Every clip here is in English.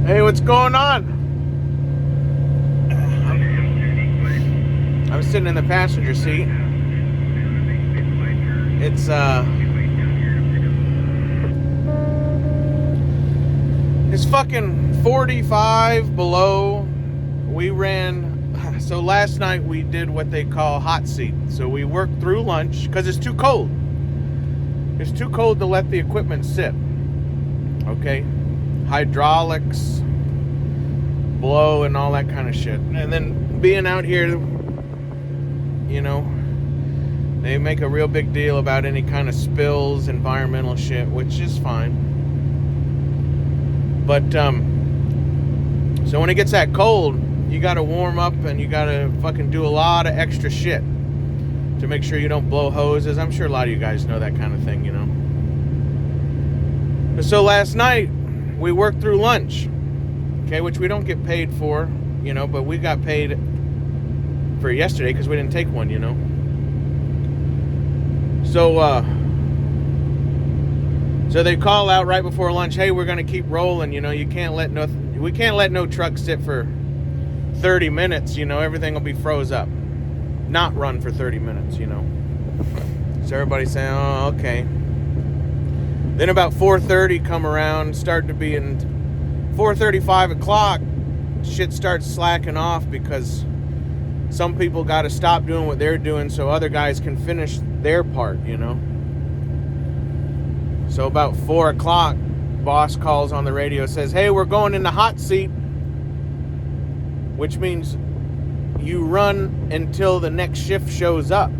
Hey, what's going on? I'm sitting in the passenger seat. It's fucking 45 below. So last night we did what they call hot seat. So we worked through lunch because it's too cold. It's too cold to let the equipment sit. Okay? Hydraulics, blow, and all that kind of shit. And then being out here, you know, they make a real big deal about any kind of spills, environmental shit, which is fine. But, so when it gets that cold, you gotta warm up and you gotta fucking do a lot of extra shit to make sure you don't blow hoses. I'm sure a lot of you guys know that kind of thing, you know. So last night, we worked through lunch, okay, which we don't get paid for, you know, but we got paid for yesterday because we didn't take one, you know. So they call out right before lunch, hey, we're gonna keep rolling, you know, we can't let no truck sit for 30 minutes, you know, everything will be froze up. Not run for 30 minutes, you know. So everybody's saying, oh, okay. Then about 4:30 come around, starting to be in 4:30, 5 o'clock, shit starts slacking off because some people got to stop doing what they're doing so other guys can finish their part, you know. So about 4 o'clock, boss calls on the radio, says, hey, we're going in the hot seat, which means you run until the next shift shows up.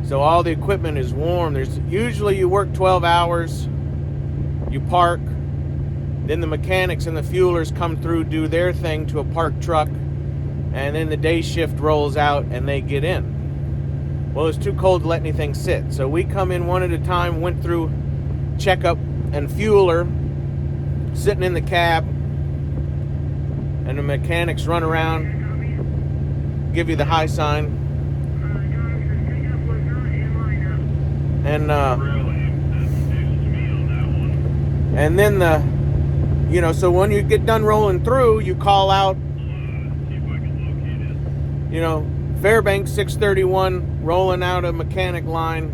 So all the equipment is warm. Usually you work 12 hours, you park, then the mechanics and the fuelers come through, do their thing to a parked truck, and then the day shift rolls out and they get in. Well, it's too cold to let anything sit. So we come in one at a time, went through checkup and fueler, sitting in the cab, and the mechanics run around, give you the high sign. And then so when you get done rolling through, you call out, you know, Fairbanks 631 rolling out a mechanic line,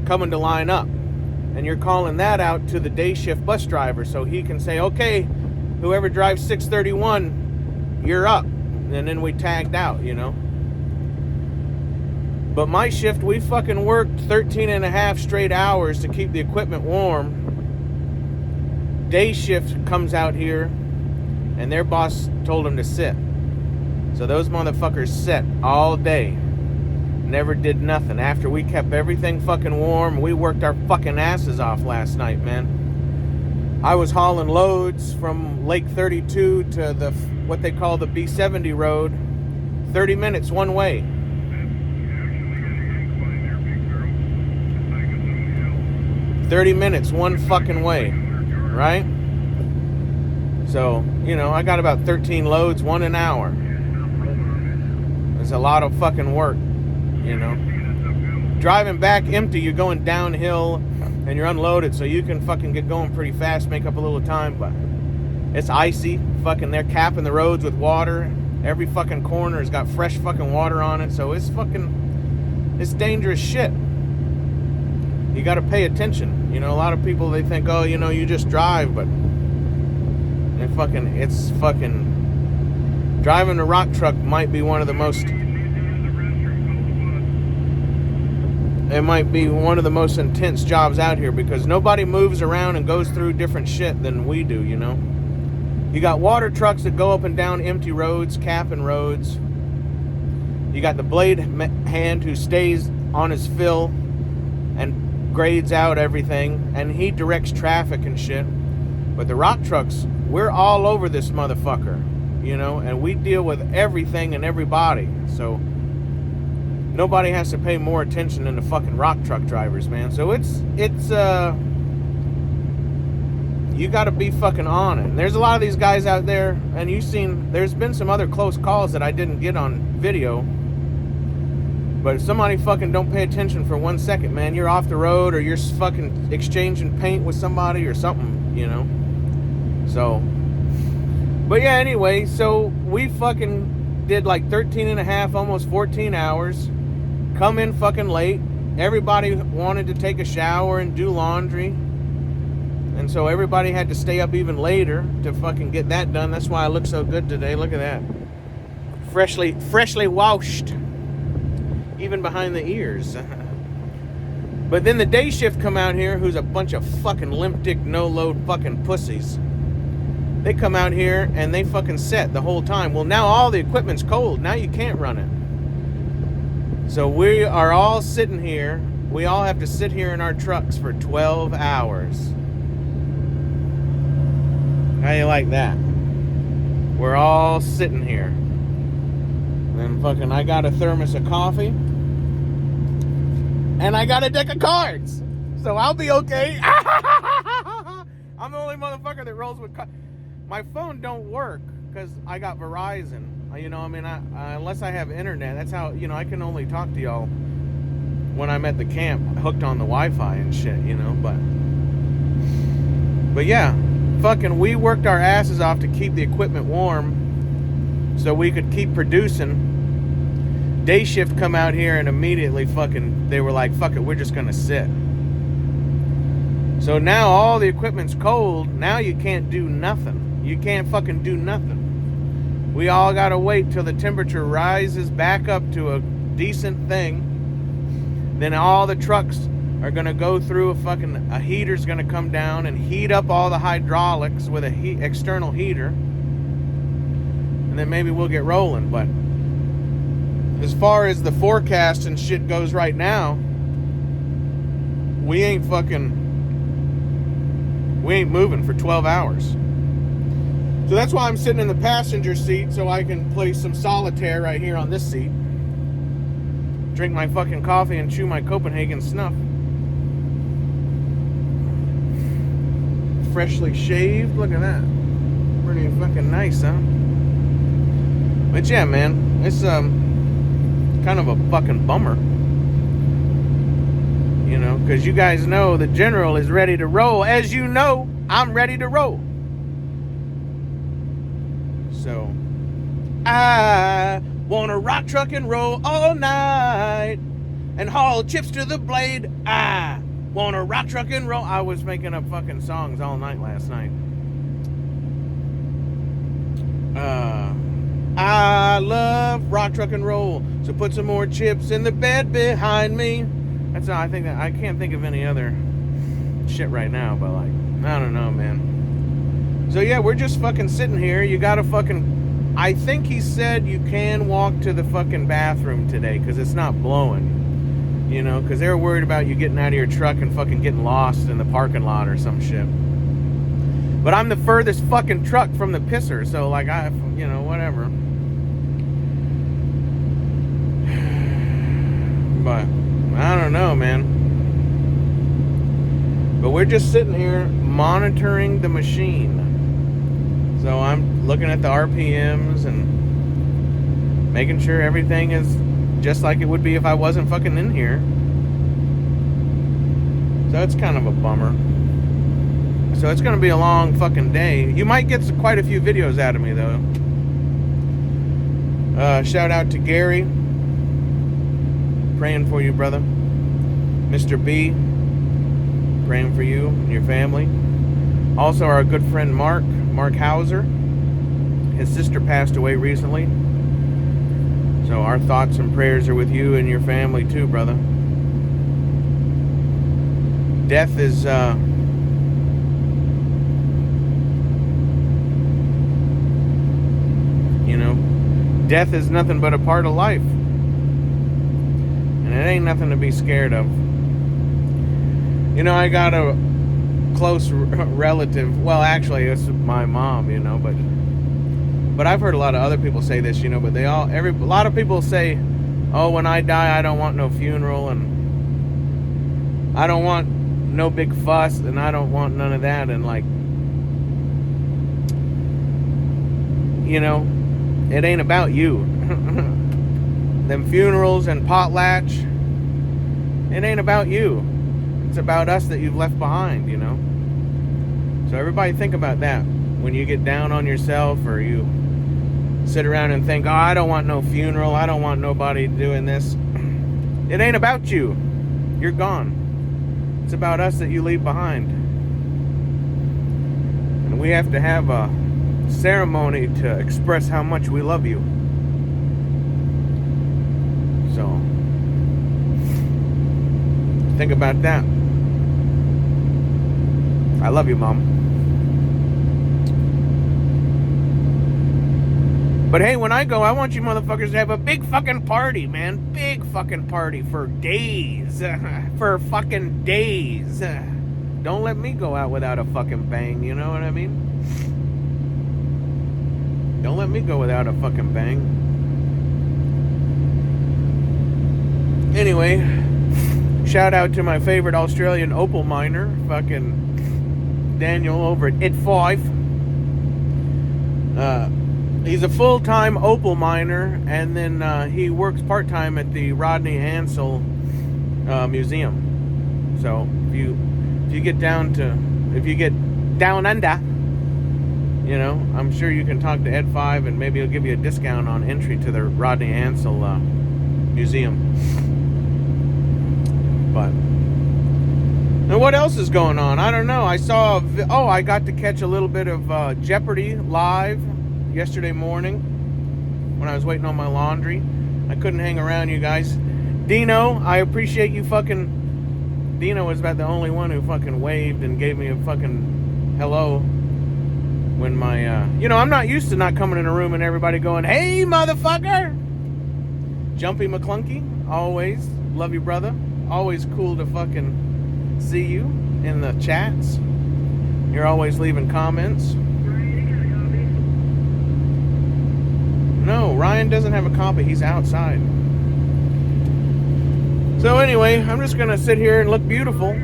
coming to line up. And you're calling that out to the day shift bus driver so he can say, okay, whoever drives 631, you're up. And then we tagged out, you know. But my shift, we fucking worked 13 and a half straight hours to keep the equipment warm. Day shift comes out here, and their boss told them to sit. So those motherfuckers sat all day. Never did nothing. After we kept everything fucking warm, we worked our fucking asses off last night, man. I was hauling loads from Lake 32 to what they call the B70 road. 30 minutes one way. 30 minutes one fucking way, right? So, you know, I got about 13 loads, 1 an hour. It's a lot of fucking work, you know. Driving back empty, you're going downhill and you're unloaded, so you can fucking get going pretty fast, make up a little time, but it's icy. Fucking, they're capping the roads with water. Every fucking corner has got fresh fucking water on it, so it's dangerous shit. You got to pay attention. You know, a lot of people, they think, oh, you know, you just drive, but it's fucking driving a rock truck might be one of the most intense jobs out here because nobody moves around and goes through different shit than we do, you know. You got water trucks that go up and down empty roads, capping roads. You got the blade hand who stays on his fill and grades out everything, and he directs traffic and shit. But the rock trucks, we're all over this motherfucker, you know, and we deal with everything and everybody. So nobody has to pay more attention than the fucking rock truck drivers, man. So it's you got to be fucking on it. And there's a lot of these guys out there, and there's been some other close calls that I didn't get on video. But if somebody fucking don't pay attention for 1 second, man, you're off the road or you're fucking exchanging paint with somebody or something, you know. So But yeah, anyway, so we fucking did like 13 and a half, almost 14 hours. Come in fucking late. Everybody wanted to take a shower and do laundry. And so everybody had to stay up even later to fucking get that done. That's why I look so good today. Look at that. Freshly washed. Even behind the ears. But then the day shift come out here, who's a bunch of fucking limp dick, no load fucking pussies. They come out here and they fucking set the whole time. Well, now all the equipment's cold. Now you can't run it. So we are all sitting here. We all have to sit here in our trucks for 12 hours. How you like that? We're all sitting here. And fucking I got a thermos of coffee. And I got a deck of cards. So I'll be okay. I'm the only motherfucker that rolls with cards. My phone don't work because I got Verizon. You know, I mean, unless I have internet, that's how, you know, I can only talk to y'all when I'm at the camp, hooked on the Wi-Fi and shit, you know, but yeah, fucking we worked our asses off to keep the equipment warm so we could keep producing. Day shift come out here and immediately fucking, they were like, fuck it, we're just gonna sit. So now all the equipment's cold, now you can't do nothing. You can't fucking do nothing. We all gotta wait till the temperature rises back up to a decent thing. Then all the trucks are gonna go through a heater's gonna come down and heat up all the hydraulics with a external heater. And then maybe we'll get rolling. But as far as the forecast and shit goes right now, we ain't moving for 12 hours. So that's why I'm sitting in the passenger seat so I can play some solitaire right here on this seat. Drink my fucking coffee and chew my Copenhagen snuff. Freshly shaved, look at that. Pretty fucking nice, huh? But yeah, man, it's kind of a fucking bummer. You know, because you guys know the general is ready to roll. As you know, I'm ready to roll. So, I wanna rock, truck, and roll all night and haul chips to the blade. I wanna rock, truck, and roll. I was making up fucking songs all night last night. I love rock, truck, and roll. So put some more chips in the bed behind me. That's all I think. I can't think of any other shit right now, but like, I don't know, man. So yeah, we're just fucking sitting here. You gotta fucking, I think he said you can walk to the fucking bathroom today because it's not blowing. You know, because they were worried about you getting out of your truck and fucking getting lost in the parking lot or some shit. But I'm the furthest fucking truck from the pisser, so like you know, whatever. But I don't know, man. But we're just sitting here monitoring the machine. So I'm looking at the RPMs and making sure everything is just like it would be if I wasn't fucking in here. So it's kind of a bummer. So it's going to be a long fucking day. You might get quite a few videos out of me, though. Shout out to Gary. Praying for you, brother. Mr. B. Praying for you and your family. Also, our good friend Mark Hauser. His sister passed away recently. So our thoughts and prayers are with you and your family too, brother. Death is you know, death is nothing but a part of life. And it ain't nothing to be scared of. You know, I got a close relative. Well, actually, it's my mom, you know, but I've heard a lot of other people say this, you know, but a lot of people say, oh, when I die, I don't want no funeral, and I don't want no big fuss, and I don't want none of that, and like, you know, it ain't about you. Them funerals and potlatch, it ain't about you. It's about us that you've left behind, you know. So everybody think about that. when you get down on yourself, or you sit around and think, oh, I don't want no funeral, I don't want nobody doing this. It ain't about you. You're gone. It's about us that you leave behind. And we have to have a ceremony to express how much we love you. So, think about that. I love you, Mom. But hey, when I go, I want you motherfuckers to have a big fucking party, man. Big fucking party for days. For fucking days. Don't let me go out without a fucking bang, you know what I mean? Don't let me go without a fucking bang. Anyway, shout out to my favorite Australian opal miner, fucking Daniel over at IT5. He's a full-time opal miner, and then he works part-time at the Rodney Ansell Museum. So if you get down under, you know, I'm sure you can talk to Ed 5, and maybe he'll give you a discount on entry to the Rodney Ansell Museum. But now, what else is going on? I don't know. I got to catch a little bit of Jeopardy live yesterday morning when I was waiting on my laundry. I couldn't hang around, you guys. Dino, I appreciate you fucking... Dino was about the only one who fucking waved and gave me a fucking hello when my... You know, I'm not used to not coming in a room and everybody going, hey, motherfucker! Jumpy McClunky, always. Love you, brother. Always cool to fucking see you in the chats. You're always leaving comments. No, Ryan doesn't have a copy. He's outside. So anyway, I'm just going to sit here and look beautiful.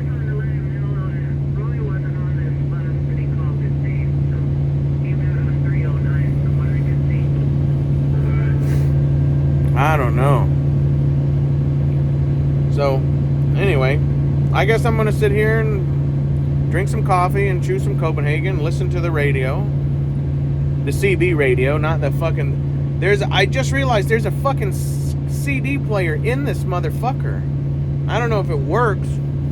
I don't know. So, anyway, I guess I'm going to sit here and drink some coffee and chew some Copenhagen, listen to the radio. The CB radio, not the fucking... I just realized there's a fucking CD player in this motherfucker. I don't know if it works.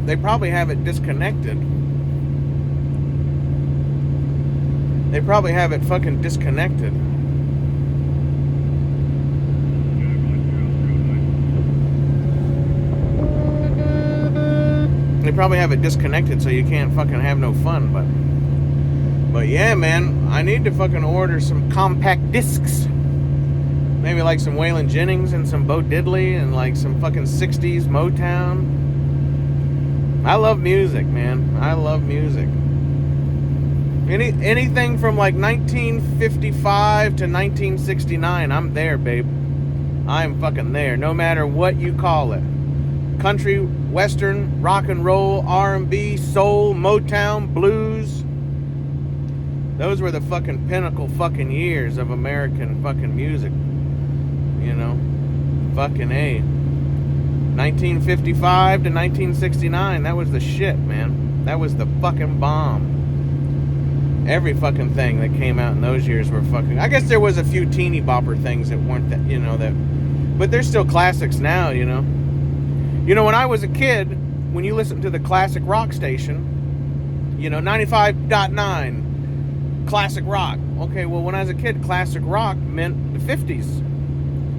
They probably have it disconnected. They probably have it fucking disconnected. They probably have it disconnected so you can't fucking have no fun, but yeah, man, I need to fucking order some compact discs. Maybe like some Waylon Jennings and some Bo Diddley and like some fucking 60s Motown. I love music, man. I love music. Anything from like 1955 to 1969, I'm there, babe. I'm fucking there, no matter what you call it. Country, western, rock and roll, R&B, soul, Motown, blues. Those were the fucking pinnacle fucking years of American fucking music. You know, fucking A. 1955 to 1969, that was the shit, man. That was the fucking bomb. Every fucking thing that came out in those years were fucking... I guess there was a few teeny bopper things that weren't that, you know, that... But they're still classics now, you know. You know, when I was a kid, when you listened to the classic rock station, you know, 95.9, classic rock. Okay, well, when I was a kid, classic rock meant the 50s.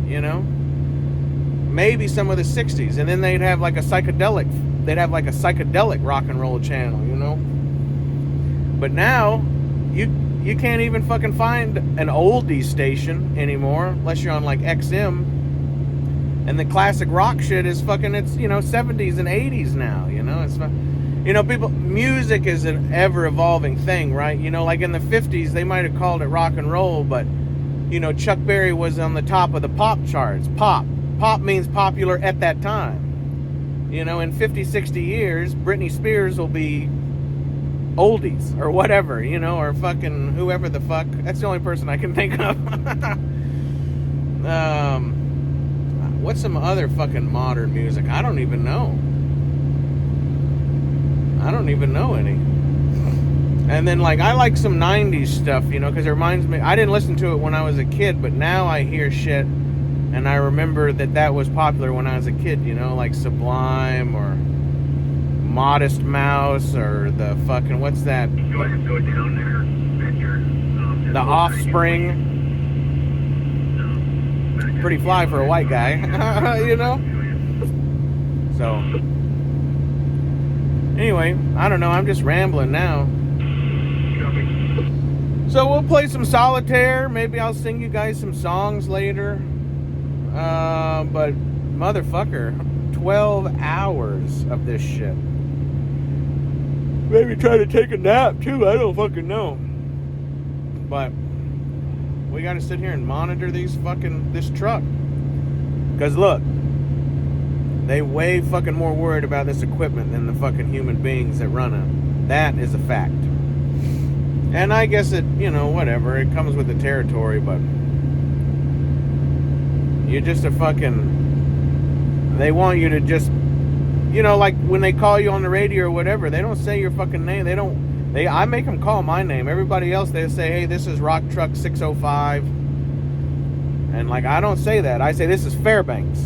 You know, maybe some of the 60s, and then they'd have like a psychedelic rock and roll channel, you know. But now you can't even fucking find an oldie station anymore unless you're on like XM, and the classic rock shit is fucking, it's, you know, 70s and 80s now, you know. It's, you know, music is an ever evolving thing, right? You know, like in the 50s they might have called it rock and roll, but you know, Chuck Berry was on the top of the pop charts. Pop means popular at that time. You know, in 50, 60 years, Britney Spears will be oldies or whatever, you know, or fucking whoever the fuck. That's the only person I can think of. What's some other fucking modern music? I don't even know. I don't even know any. And then, like, I like some 90s stuff, you know, because it reminds me, I didn't listen to it when I was a kid, but now I hear shit, and I remember that was popular when I was a kid, you know, like Sublime, or Modest Mouse, or the fucking, what's that? Go down there, The Offspring. Pretty fly for a white guy, you know? So, anyway, I don't know, I'm just rambling now. So we'll play some solitaire. Maybe I'll sing you guys some songs later. But motherfucker, 12 hours of this shit. Maybe try to take a nap too. I don't fucking know. But we gotta sit here and monitor this truck. Cause look, they way fucking more worried about this equipment than the fucking human beings that run it. That is a fact. And I guess it, you know, whatever, it comes with the territory, but you're just a fucking, they want you to just, you know, like when they call you on the radio or whatever, they don't say your fucking name. I make them call my name. Everybody else, they say, hey, this is Rock Truck 605. And like, I don't say that. I say, this is Fairbanks.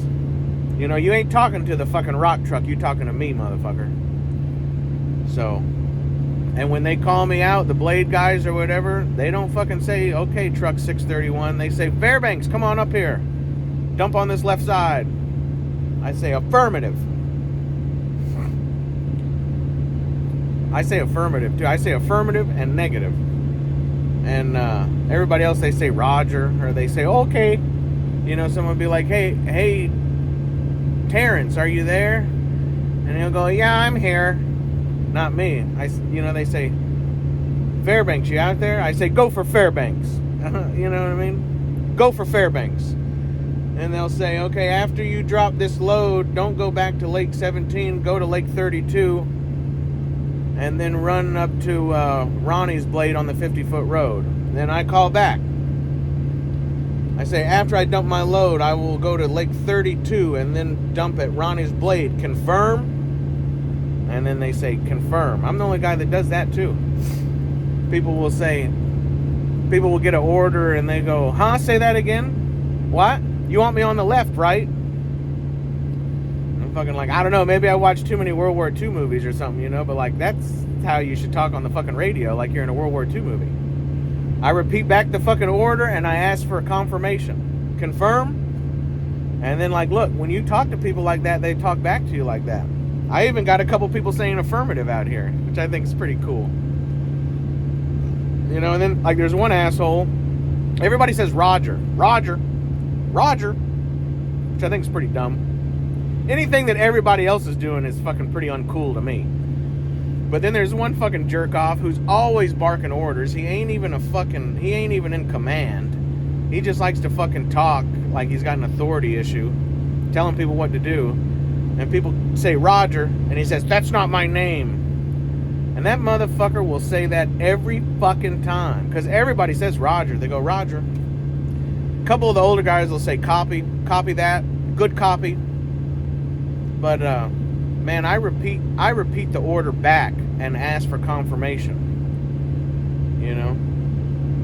You know, you ain't talking to the fucking rock truck. You talking to me, motherfucker. So, and when they call me out, the Blade guys or whatever, they don't fucking say, okay, truck 631. They say, Fairbanks, come on up here. Dump on this left side. I say, affirmative. I say affirmative, too. I say affirmative and negative. And everybody else, they say Roger, or they say, okay. You know, someone would be like, hey, Terrence, are you there? And he'll go, yeah, I'm here. Not me. They say, Fairbanks, you out there? I say, go for Fairbanks. You know what I mean? Go for Fairbanks. And they'll say, okay, after you drop this load, don't go back to Lake 17, go to Lake 32, and then run up to Ronnie's Blade on the 50-foot road. Then I call back. I say, after I dump my load, I will go to Lake 32 and then dump at Ronnie's Blade. Confirm? And then they say, confirm. I'm the only guy that does that, too. People will get an order and they go, huh? Say that again? What? You want me on the left, right? I'm fucking like, I don't know. Maybe I watched too many World War II movies or something, you know? But, like, that's how you should talk on the fucking radio, like you're in a World War II movie. I repeat back the fucking order and I ask for a confirmation. Confirm? And then, like, look, when you talk to people like that, they talk back to you like that. I even got a couple people saying affirmative out here, which I think is pretty cool. You know, and then, like, there's one asshole. Everybody says Roger, which I think is pretty dumb. Anything that everybody else is doing is fucking pretty uncool to me. But then there's one fucking jerk off who's always barking orders. He ain't even in command. He just likes to fucking talk like he's got an authority issue, telling people what to do. And people say Roger, and he says, that's not my name. And that motherfucker will say that every fucking time. Because everybody says Roger. They go, Roger. A couple of the older guys will say copy that, good copy. But, man, I repeat the order back and ask for confirmation. You know?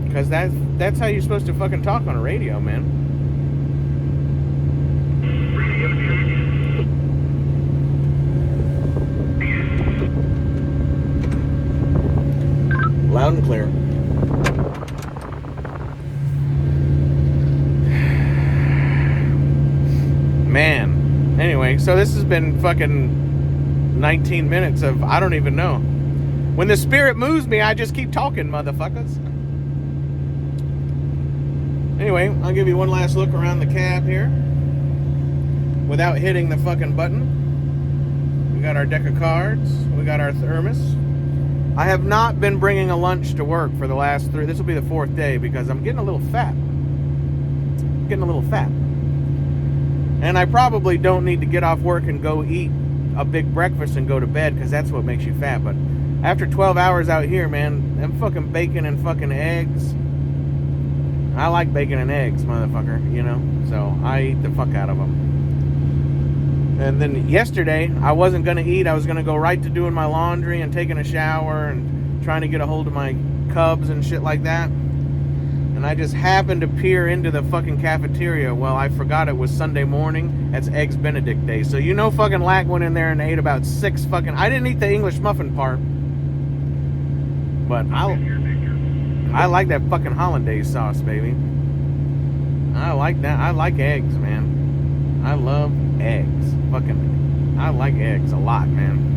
Because that's how you're supposed to fucking talk on a radio, man. Loud and clear. Man. Anyway, so this has been fucking 19 minutes of I don't even know. When the spirit moves me, I just keep talking, motherfuckers. Anyway, I'll give you one last look around the cab here without hitting the fucking button. We got our deck of cards. We got our thermos. I have not been bringing a lunch to work for the last 3. This will be the 4th day because I'm getting a little fat. And I probably don't need to get off work and go eat a big breakfast and go to bed because that's what makes you fat. But after 12 hours out here, man, them fucking bacon and fucking eggs. I like bacon and eggs, motherfucker, you know? So I eat the fuck out of them. And then yesterday, I wasn't going to eat. I was going to go right to doing my laundry and taking a shower and trying to get a hold of my cubs and shit like that. And I just happened to peer into the fucking cafeteria. Well, I forgot it was Sunday morning. That's Eggs Benedict Day. So you know fucking Lack went in there and ate about 6 fucking... I didn't eat the English muffin part. But I like that fucking hollandaise sauce, baby. I like that. I like eggs, man. I love eggs. Fucking... I like eggs a lot, man.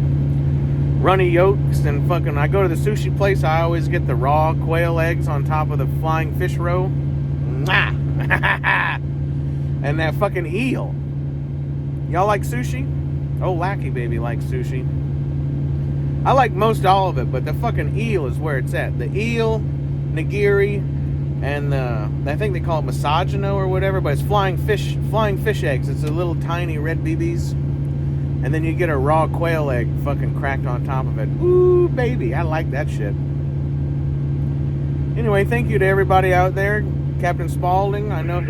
Runny yolks and fucking... I go to the sushi place, I always get the raw quail eggs on top of the flying fish roe. Mwah! And that fucking eel. Y'all like sushi? Oh, Lackey baby likes sushi. I like most all of it, but the fucking eel is where it's at. The eel, nigiri, and I think they call it Masagino or whatever, but it's flying fish eggs. It's a little tiny red BBs. And then you get a raw quail egg fucking cracked on top of it. Ooh, baby, I like that shit. Anyway, thank you to everybody out there. Captain Spaulding, I know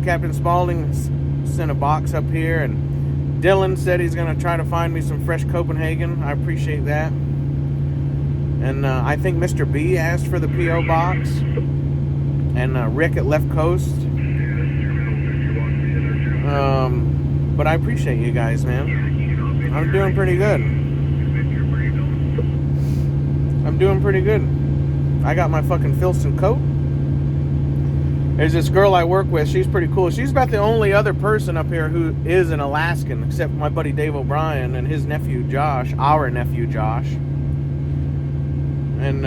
Captain Spaulding sent a box up here, and Dylan said he's going to try to find me some fresh Copenhagen. I appreciate that. And I think Mr. B asked for the P.O. box. And Rick at Left Coast. But I appreciate you guys, man. I'm doing pretty good. I got my fucking Filson coat. There's this girl I work with. She's pretty cool. She's about the only other person up here who is an Alaskan, except my buddy Dave O'Brien and his nephew Josh, our nephew Josh. And,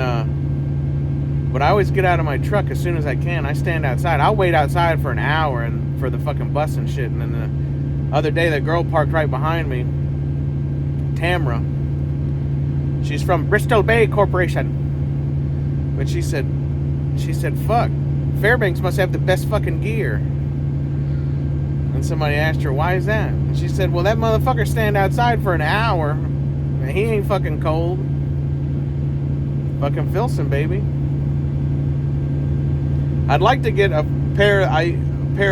but I always get out of my truck as soon as I can. I stand outside. I'll wait outside for an hour and for the fucking bus and shit. And then the other day, the girl parked right behind me, Tamra. She's from Bristol Bay Corporation. But she said, fuck, Fairbanks must have the best fucking gear. And somebody asked her, why is that? And she said, well, that motherfucker stand outside for an hour. And he ain't fucking cold. Fucking Filson, baby. I'd like to get a pair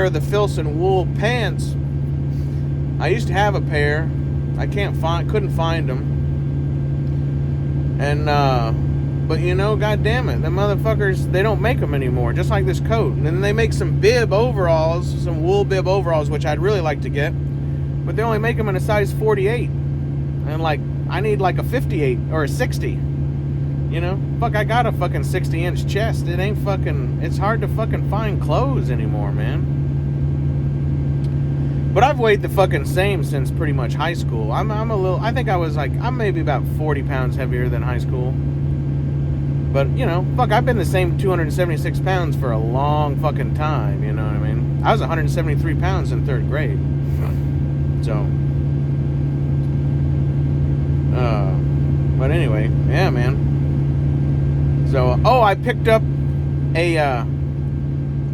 of the Filson wool pants. I used to have a pair. I couldn't find them. And but you know, god damn it, the motherfuckers, they don't make them anymore, just like this coat. And then they make some bib overalls, some wool bib overalls, which I'd really like to get, but they only make them in a size 48. And like, I need like a 58 or a 60. You know, fuck, I got a fucking 60-inch chest. It's hard to fucking find clothes anymore, man. But I've weighed the fucking same since pretty much high school. I'm maybe about 40 pounds heavier than high school. But, you know, fuck, I've been the same 276 pounds for a long fucking time, you know what I mean? I was 173 pounds in 3rd grade. So, but anyway, yeah, man. So, I picked up a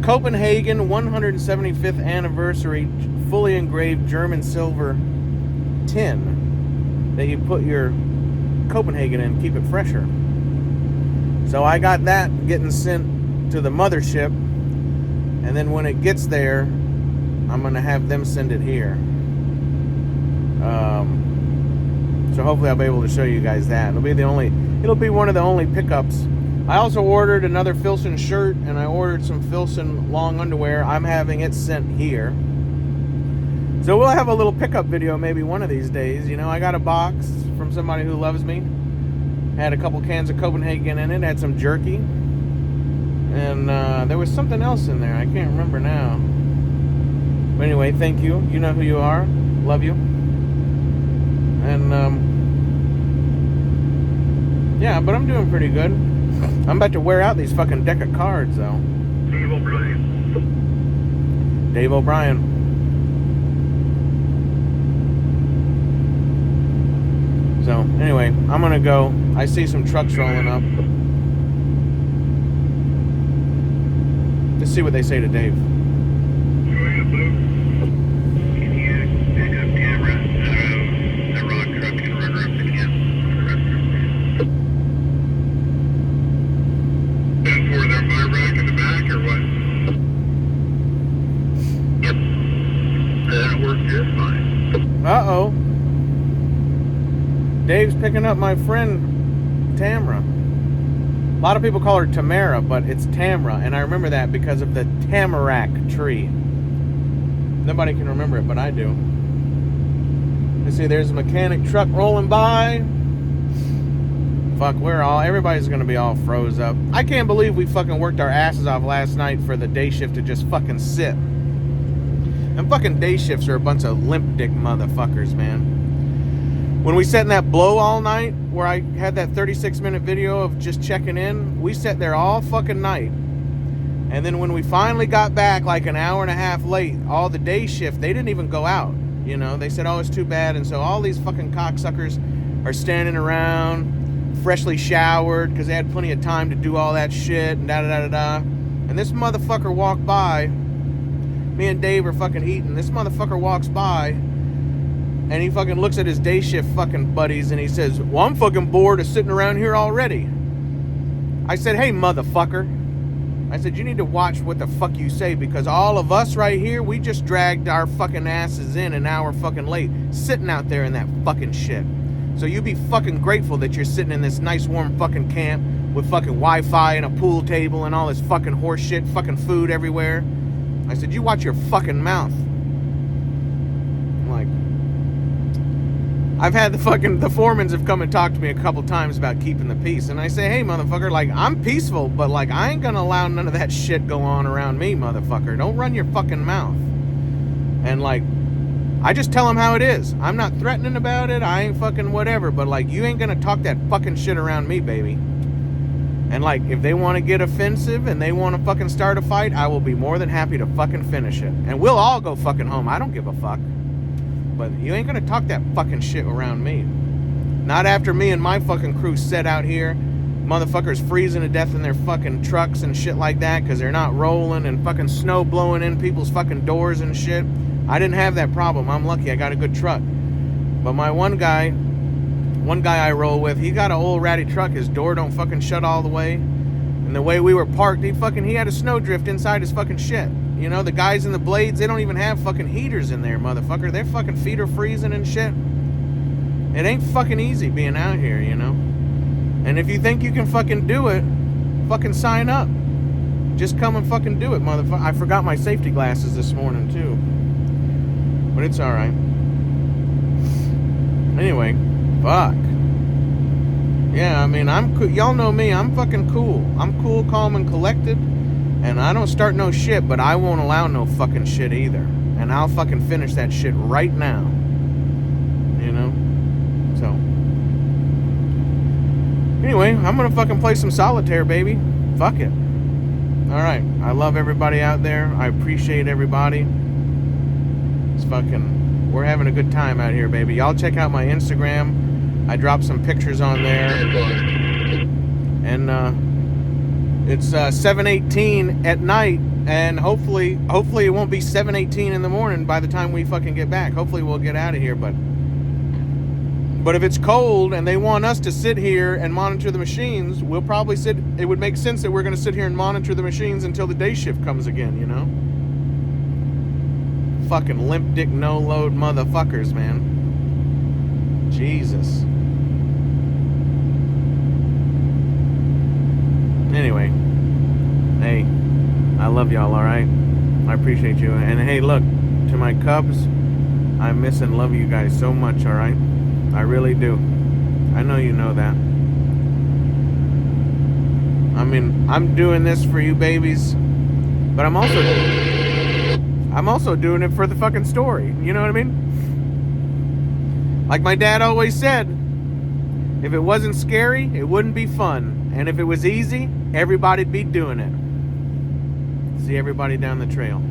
Copenhagen 175th anniversary fully engraved German silver tin that you put your Copenhagen in, keep it fresher. So I got that getting sent to the mothership, and then when it gets there, I'm gonna have them send it here. So hopefully I'll be able to show you guys that. It'll be one of the only pickups. I also ordered another Filson shirt, and I ordered some Filson long underwear. I'm having it sent here. So we'll have a little pickup video maybe one of these days. You know, I got a box from somebody who loves me. Had a couple cans of Copenhagen in it. Had some jerky. And there was something else in there. I can't remember now. But anyway, thank you. You know who you are. Love you. And, yeah, but I'm doing pretty good. I'm about to wear out these fucking deck of cards, though. Dave O'Brien. So, anyway, I'm gonna go. I see some trucks rolling up. Let's see what they say to Dave. Uh-oh. Dave's picking up my friend Tamra. A lot of people call her Tamara, but it's Tamra, and I remember that because of the tamarack tree. Nobody can remember it, but I do. Let's see, there's a mechanic truck rolling by. Fuck, everybody's gonna be all froze up. I can't believe we fucking worked our asses off last night for the day shift to just fucking sit. And fucking day shifts are a bunch of limp dick motherfuckers, man. When we sat in that blow all night, where I had that 36-minute video of just checking in, we sat there all fucking night. And then when we finally got back like an hour and a half late, all the day shift, they didn't even go out. You know, they said, oh, it's too bad. And so all these fucking cocksuckers are standing around, freshly showered, because they had plenty of time to do all that shit, and da-da-da-da-da. And this motherfucker walked by. Me and Dave are fucking eating. This motherfucker walks by, and he fucking looks at his day shift fucking buddies, and he says, well, I'm fucking bored of sitting around here already. I said, hey, motherfucker. I said, you need to watch what the fuck you say, because all of us right here, we just dragged our fucking asses in an hour fucking late, sitting out there in that fucking shit. So you be fucking grateful that you're sitting in this nice warm fucking camp with fucking Wi-Fi and a pool table and all this fucking horse shit, fucking food everywhere. I said, you watch your fucking mouth. I'm like, I've had the foremans have come and talked to me a couple times about keeping the peace. And I say, hey, motherfucker, like, I'm peaceful, but, like, I ain't gonna allow none of that shit go on around me, motherfucker. Don't run your fucking mouth. And, like, I just tell them how it is. I'm not threatening about it. I ain't fucking whatever. But, like, you ain't gonna talk that fucking shit around me, baby. And, like, if they want to get offensive and they want to fucking start a fight, I will be more than happy to fucking finish it. And we'll all go fucking home. I don't give a fuck. But you ain't gonna talk that fucking shit around me. Not after me and my fucking crew set out here. Motherfuckers freezing to death in their fucking trucks and shit like that because they're not rolling, and fucking snow blowing in people's fucking doors and shit. I didn't have that problem. I'm lucky. I got a good truck. But my one guy I roll with, he got an old ratty truck. His door don't fucking shut all the way. And the way we were parked, he had a snowdrift inside his fucking shit. You know, the guys in the blades, they don't even have fucking heaters in there, motherfucker. Their fucking feet are freezing and shit. It ain't fucking easy being out here, you know. And if you think you can fucking do it, fucking sign up. Just come and fucking do it, motherfucker. I forgot my safety glasses this morning, too. But it's alright. Anyway, fuck. Yeah, I mean, I'm cool. Y'all know me. I'm fucking cool. I'm cool, calm, and collected. And I don't start no shit, but I won't allow no fucking shit either. And I'll fucking finish that shit right now. You know? So. Anyway, I'm gonna fucking play some solitaire, baby. Fuck it. Alright. I love everybody out there. I appreciate everybody. It's fucking... We're having a good time out here, baby. Y'all check out my Instagram. I dropped some pictures on there. And, it's 7:18 at night, and hopefully it won't be 7:18 in the morning by the time we fucking get back. Hopefully we'll get out of here, but if it's cold and they want us to sit here and monitor the machines, we'll probably sit. It would make sense that we're going to sit here and monitor the machines until the day shift comes again, you know? Fucking limp dick no load motherfuckers, man. Jesus. Anyway, hey, I love y'all, alright? I appreciate you. And hey, look, to my Cubs, I miss and love you guys so much, alright? I really do. I know you know that. I mean, I'm doing this for you babies, but I'm also doing it for the fucking story. You know what I mean? Like my dad always said, if it wasn't scary, it wouldn't be fun. And if it was easy, everybody'd be doing it. See everybody down the trail.